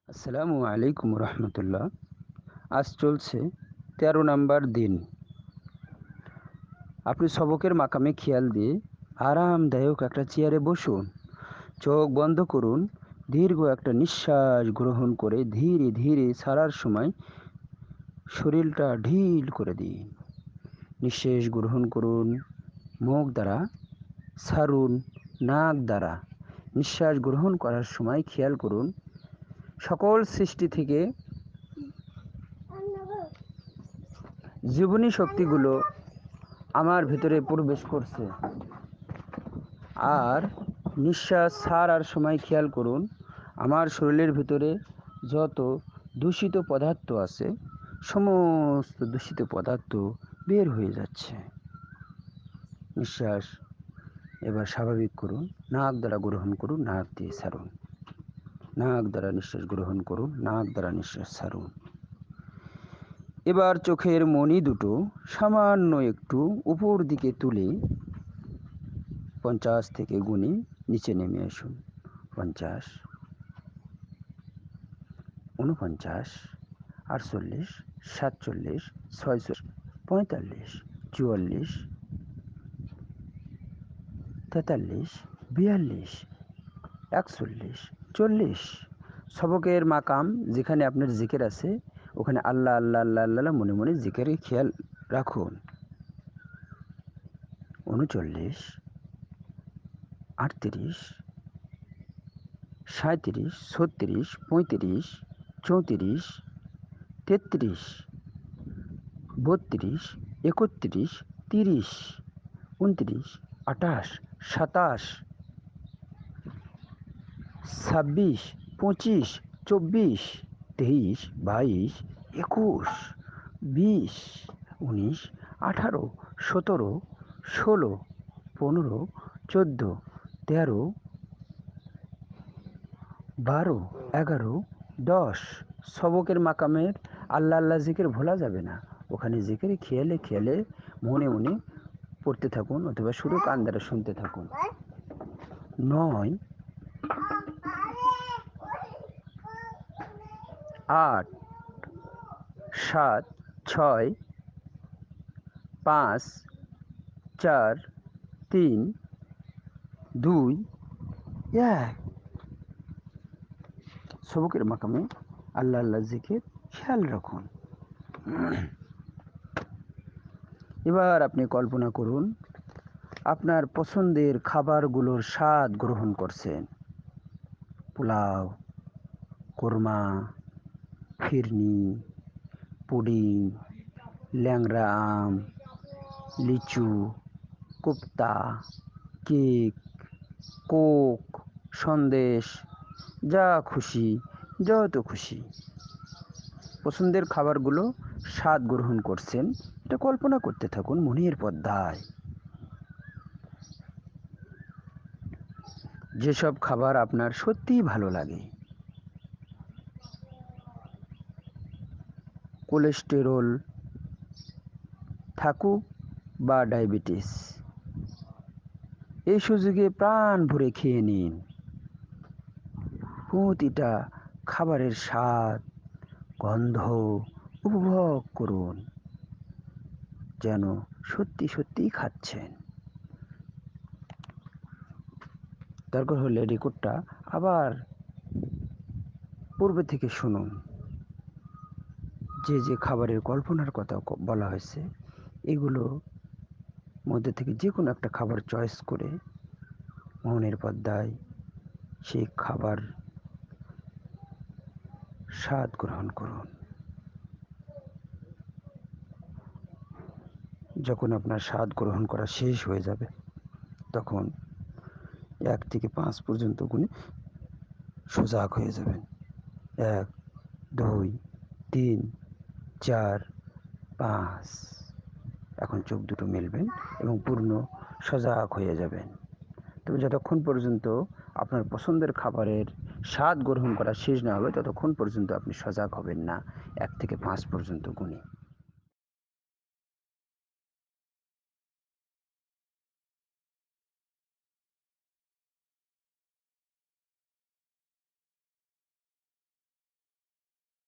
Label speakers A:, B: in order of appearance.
A: আসসালামু আলাইকুম রহমতুল্লাহ। আজ চলছে ১৩ নাম্বার দিন। আপনি সবকের মাকামে খেয়াল দিয়ে আরামদায়ক একটা চেয়ারে বসুন, চোখ বন্ধ করুন, দীর্ঘ একটা নিঃশ্বাস গ্রহণ করে ধীরে ধীরে ছাড়ার সময় শরীরটা ঢিল করে দিন। নিঃশ্বাস গ্রহণ করুন মুখ দ্বারা, ছাড়ুন নাক দ্বারা। নিঃশ্বাস গ্রহণ করার সময় খেয়াল করুন সকল সৃষ্টি থেকে জীবনী শক্তিগুলো আমার ভিতরে প্রবেশ করছে। আর নিঃশ্বাস ছাড়ার সময় খেয়াল করুন আমার শরীরের ভিতরে যত দূষিত পদার্থ আছে সমস্ত দূষিত পদার্থ বের হয়ে যাচ্ছে। নিঃশ্বাস এবার স্বাভাবিক করুন, নাক দ্বারা গ্রহণ করুন, নাক দিয়ে ছাড়ুন। নাক দ্বারা নিঃশ্বাস গ্রহণ করুন, নাক দ্বারা নিঃশ্বাস ছাড়ুন। এবার চোখের মণি দুটো সামান্য একটু উপর দিকে তুলে ৫০ থেকে গুণে নিচে নেমে আসুন। ৫০, ৪৯, ৪৮, ৪৭, ৪৬, ৪৫, ৪৪, ৪৩, ৪২, ৪১, ৪০। সবকের মাকাম যেখানে আপনার জিকির আছে ওখানে আল্লাহ আল্লাহ আল্লাহ আল্লাহ মনে মনে জিকিরে খেয়াল রাখুন। ৩৯, ৩৮, ৩৭, ৩৬, ৩৫, ৩৪, ৩৩, ৩২, ৩১, ৩০, ২৯, ২৮, ২৭, ২৬, ২৫, ২৪, ২৩, ২২, ২১, ২০, ১৯, ১৮, ১৭, ১৬, ১৫, ১৪, ১৩, ১২, ১১, ১০। সবকের মাকামের আল্লাহ আল্লাহ জিকির ভোলা যাবে না। ওখানে জিকির খেয়ালে খেয়ালে মনে মনে পড়তে থাকুন অথবা শুধু কান দ্বারা শুনতে থাকুন। ৯, ৮, ৭, ৬, ৫, ৪, ৩, ২, ১। সবকের মাকামে আল্লাহ আল্লাহ জিকির খেয়াল রাখুন। এবার আপনি কল্পনা করুন আপনার পছন্দের খাবারগুলোর স্বাদ গ্রহণ করছেন। পোলাও, কোরমা, ফিরনি, পুডিং, ল্যাংড়া আম, লিচু, কোপ্তা, কেক, কোক, সন্দেশ, যা খুশি যত খুশি পছন্দের খাবারগুলো স্বাদ গ্রহণ করছেন, এটা কল্পনা করতে থাকুন মনের পর্দায়। যেসব খাবার আপনার সত্যিই ভালো লাগে, কোলেস্টেরল থাকুক বা ডায়াবেটিস, এই সুযোগে প্রাণ ভরে খেয়ে নিন। প্রতিটা খাবারের স্বাদ গন্ধ উপভোগ করুন যেন সত্যি সত্যিই খাচ্ছেন। দরকার হলে রেকর্ডটা আবার পূর্বে থেকে শুনুন। যে যে খাবারের কল্পনার কথা বলা হয়েছে এগুলো মধ্যে থেকে যে কোনো একটা খাবার চয়েস করে মনের পর্দায় সেই খাবার স্বাদ গ্রহণ করুন। যখন আপনার স্বাদ গ্রহণ করা শেষ হয়ে যাবে তখন ১ থেকে ৫ পর্যন্ত গুণে সজাগ হয়ে যাবেন। ১, ২, ৩, ৪, ৫। এখন চোখ দুটো মেলবেন এবং পূর্ণ সজাগ হয়ে যাবেন। তবে যতক্ষণ পর্যন্ত আপনার পছন্দের খাবারের স্বাদ গ্রহণ করা শেষ না হবে ততক্ষণ পর্যন্ত আপনি সজাগ হবেন না ১ থেকে ৫ পর্যন্ত গুণে।